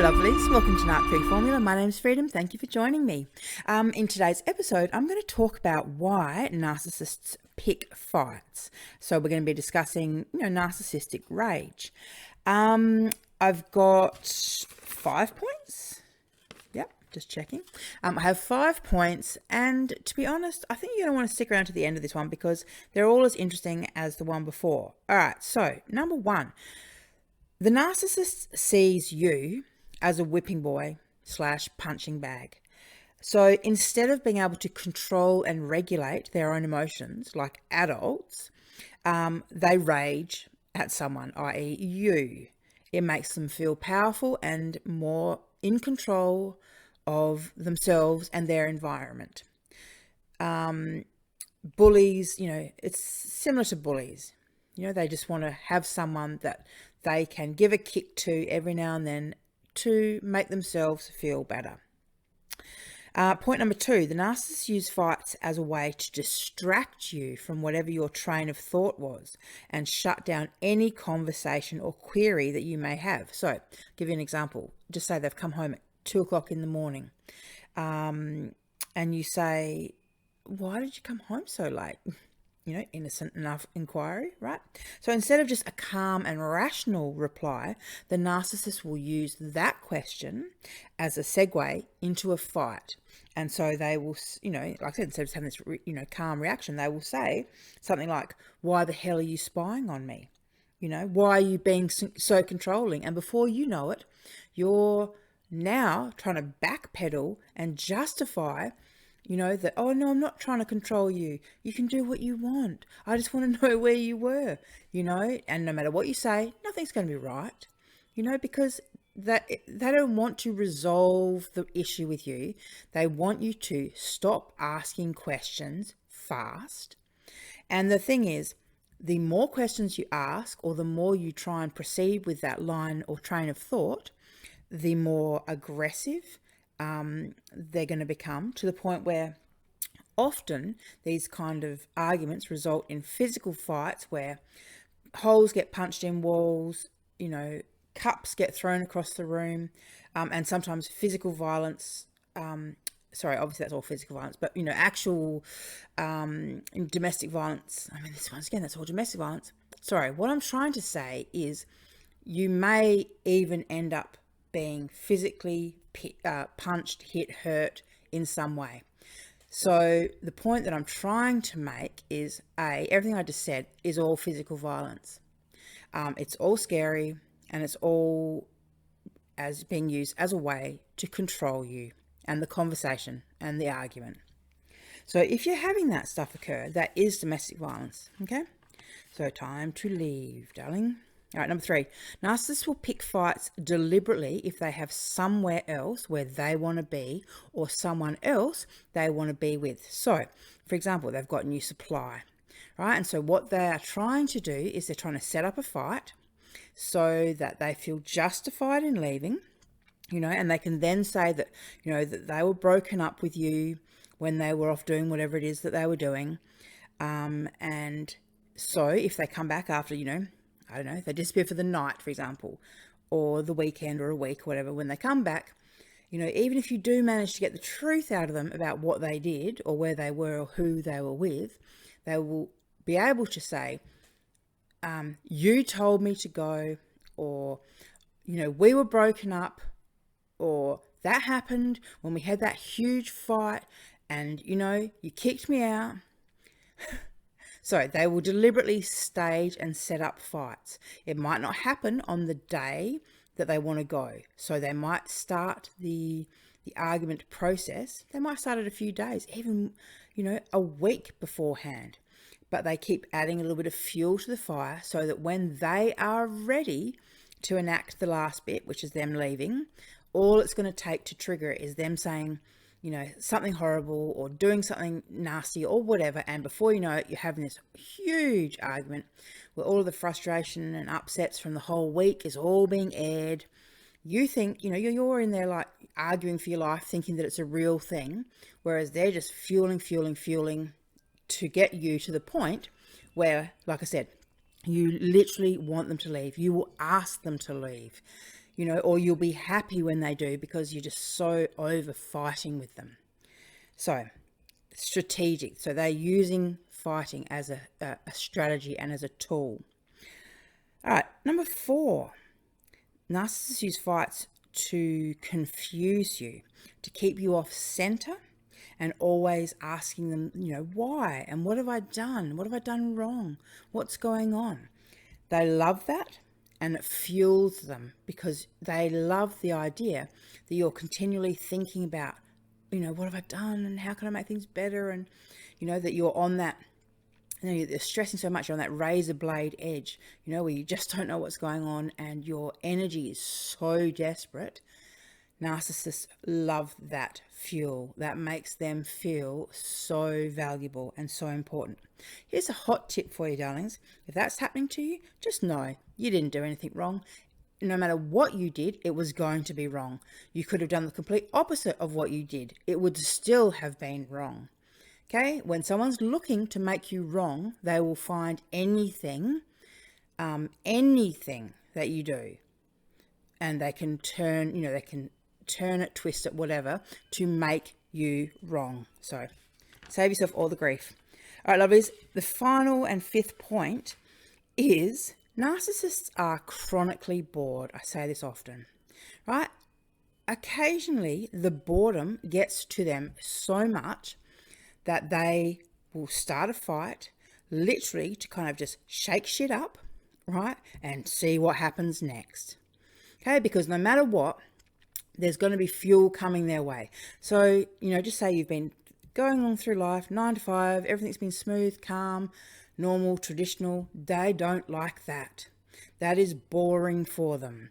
lovelies, welcome to Narc My name's Freedom. Thank you for joining me. In today's episode, I'm going to talk about why narcissists pick fights. So we're going to be discussing, narcissistic rage. I've got 5 points. Yep, just checking. I have 5 points, and to be honest, I think you're going to want to stick around to the end of this one because they're all as interesting as the one before. All right, so number 1, the narcissist sees you as a whipping boy / punching bag. So instead of being able to control and regulate their own emotions like adults, they rage at someone, i.e. you. It makes them feel powerful and more in control of themselves and their environment. Bullies, it's similar to bullies. They just want to have someone that they can give a kick to every now and then to make themselves feel better. Point number 2, the narcissists use fights as a way to distract you from whatever your train of thought was and shut down any conversation or query that you may have. So, I'll give you an example. Just say they've come home at 2 o'clock in the morning, and you say, "Why did you come home so late?" Innocent enough inquiry, right? So instead of just a calm and rational reply, the narcissist will use that question as a segue into a fight. And so they will, like I said, instead of having this, calm reaction, they will say something like, "Why the hell are you spying on me? Why are you being so controlling?" And before you know it, you're now trying to backpedal and justify that, "Oh no, I'm not trying to control you. You can do what you want. I just want to know where you were," and no matter what you say, nothing's going to be right, because they don't want to resolve the issue with you. They want you to stop asking questions fast. And the thing is, the more questions you ask or the more you try and proceed with that line or train of thought, the more aggressive they're going to become, to the point where often these kind of arguments result in physical fights where holes get punched in walls, cups get thrown across the room, and sometimes physical violence. Obviously that's all physical violence, but actual domestic violence. That's all domestic violence. What I'm trying to say is you may even end up being physically punched, hit, hurt in some way. So the point that I'm trying to make is, everything I just said is all physical violence. It's all scary, and it's all as being used as a way to control you and the conversation and the argument. So if you're having that stuff occur, that is domestic violence. Okay, so time to leave, darling. All right, number 3, narcissists will pick fights deliberately if they have somewhere else where they want to be or someone else they want to be with. So, for example, they've got new supply, right? And so what they are trying to do is they're trying to set up a fight so that they feel justified in leaving, and they can then say that, that they were broken up with you when they were off doing whatever it is that they were doing. And so if they come back after, I don't know, they disappear for the night, for example, or the weekend or a week or whatever, when they come back, even if you do manage to get the truth out of them about what they did or where they were or who they were with, they will be able to say, "You told me to go," or, "We were broken up," or "That happened when we had that huge fight and, you kicked me out." So they will deliberately stage and set up fights. It might not happen on the day that they want to go. So they might start the argument process. They might start it a few days, even, a week beforehand. But they keep adding a little bit of fuel to the fire so that when they are ready to enact the last bit, which is them leaving, all it's going to take to trigger it is them saying, something horrible or doing something nasty or whatever. And before you know it, you're having this huge argument where all of the frustration and upsets from the whole week is all being aired. You think, you're in there like arguing for your life, thinking that it's a real thing, whereas they're just fueling to get you to the point where, like I said, you literally want them to leave. You will ask them to leave. you know, or you'll be happy when they do because you're just so over fighting with them. So strategic. So they're using fighting as a strategy and as a tool. All right, number 4. Narcissists use fights to confuse you, to keep you off center, and always asking them, you know, why? And what have I done? What have I done wrong? What's going on? They love that, and it fuels them because they love the idea that you're continually thinking about, you know, what have I done and how can I make things better? And, you know, that you're on that, you know, you're stressing so much, you're on that razor blade edge, you know, where you just don't know what's going on and your energy is so desperate. Narcissists love that fuel. That makes them feel so valuable and so important. Here's a hot tip for you, darlings. If that's happening to you, just know you didn't do anything wrong. No matter what you did, it was going to be wrong. You could have done the complete opposite of what you did. It would still have been wrong. Okay? When someone's looking to make you wrong, they will find anything that you do. And they can turn, you know, they can turn it, twist it, whatever, to make you wrong. So save yourself all the grief. All right, lovelies, the final and 5th point is narcissists are chronically bored. I say this often, right? Occasionally, the boredom gets to them so much that they will start a fight, literally to kind of just shake shit up, right? And see what happens next. Okay, because no matter what, there's going to be fuel coming their way. So, you know, just say you've been going along through life, 9 to 5, everything's been smooth, calm, normal, traditional. They don't like that. That is boring for them.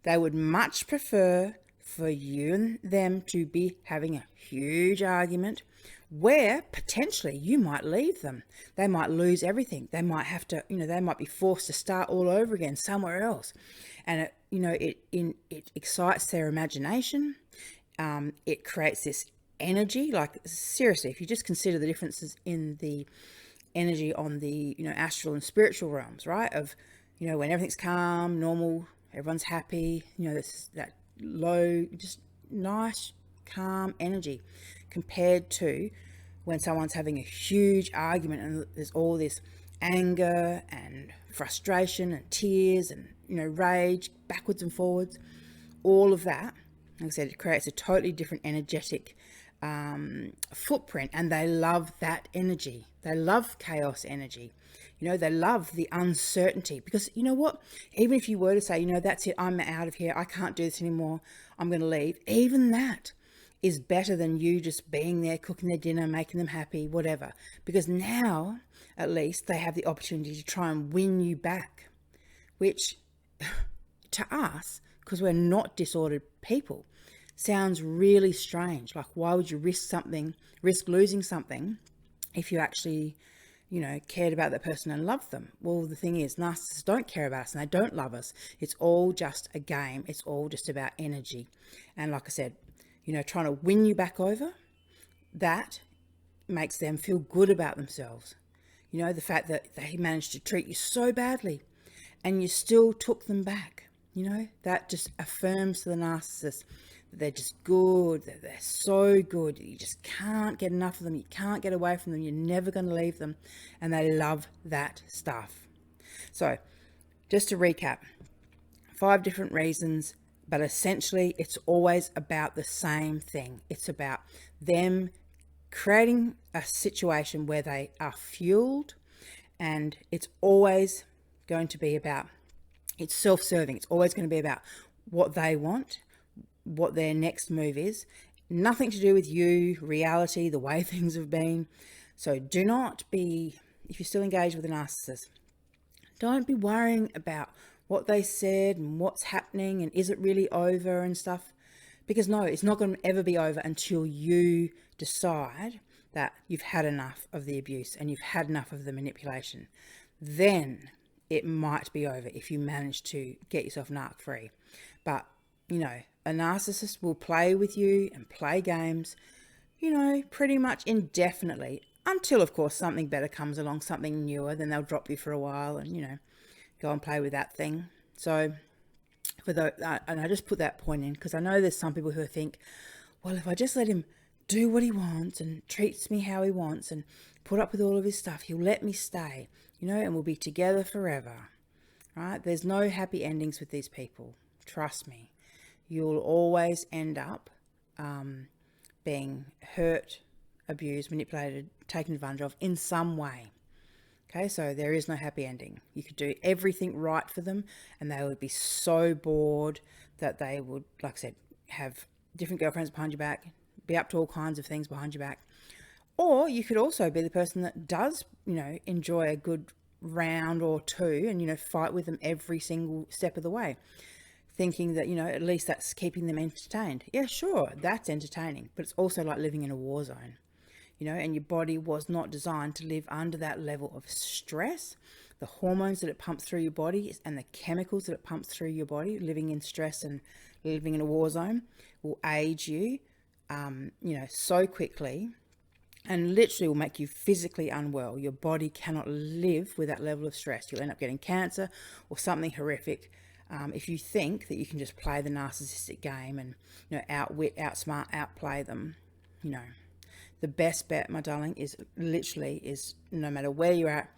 They would much prefer for you and them to be having a huge argument where potentially you might leave them. They might lose everything. They might have to, you know, they might be forced to start all over again somewhere else. And it, you know, it excites their imagination. It creates this energy. Like, seriously, if you just consider the differences in the energy on the, you know, astral and spiritual realms, right? Of, you know, when everything's calm, normal, everyone's happy, you know, this, that low, just nice, calm energy, compared to when someone's having a huge argument and there's all this anger and frustration and tears and, you know, rage backwards and forwards. All of that, like I said, it creates a totally different energetic footprint, and they love that energy. They love chaos energy. You know, they love the uncertainty, because you know what, even if you were to say, you know, that's it, I'm out of here, I can't do this anymore, I'm going to leave, even that is better than you just being there, cooking their dinner, making them happy, whatever. Because now, at least, they have the opportunity to try and win you back, which to us, because we're not disordered people, sounds really strange. Like, why would you risk losing something if you actually, you know, cared about that person and loved them? Well, the thing is, narcissists don't care about us and they don't love us. It's all just a game. It's all just about energy. And like I said, you know, trying to win you back over, that makes them feel good about themselves. You know, the fact that they managed to treat you so badly and you still took them back, you know, that just affirms to the narcissist that they're just good, that they're so good. You just can't get enough of them. You can't get away from them. You're never going to leave them. And they love that stuff. So just to recap, 5 different reasons, but essentially it's always about the same thing. It's about them creating a situation where they are fueled, and it's always going to be about, it's self-serving. It's always going to be about what they want, what their next move is. Nothing to do with you, reality, the way things have been. So do not be, if you're still engaged with a narcissist, don't be worrying about what they said and what's happening and is it really over and stuff. Because no, it's not going to ever be over until you decide that you've had enough of the abuse and you've had enough of the manipulation. Then it might be over if you manage to get yourself narc free. But, you know, a narcissist will play with you and play games, you know, pretty much indefinitely, until, of course, something better comes along, something newer. Then they'll drop you for a while and, you know, go and play with that thing. So And I just put that point in because I know there's some people who think, well, if I just let him do what he wants and treats me how he wants and put up with all of his stuff, he'll let me stay, and we'll be together forever, right? There's no happy endings with these people. Trust me. You'll always end up being hurt, abused, manipulated, taken advantage of in some way. Okay, so there is no happy ending. You could do everything right for them and they would be so bored that they would, like I said, have different girlfriends behind your back, be up to all kinds of things behind your back. Or you could also be the person that does, enjoy a good round or two and, fight with them every single step of the way, thinking that, at least that's keeping them entertained. Yeah, sure, that's entertaining, but it's also like living in a war zone. And your body was not designed to live under that level of stress. The hormones that it pumps through your body and the chemicals that it pumps through your body, living in stress and living in a war zone, will age you, so quickly, and literally will make you physically unwell. Your body cannot live with that level of stress. You'll end up getting cancer or something horrific if you think that you can just play the narcissistic game and, outwit, outsmart, outplay them, The best bet, my darling, is no matter where you're at,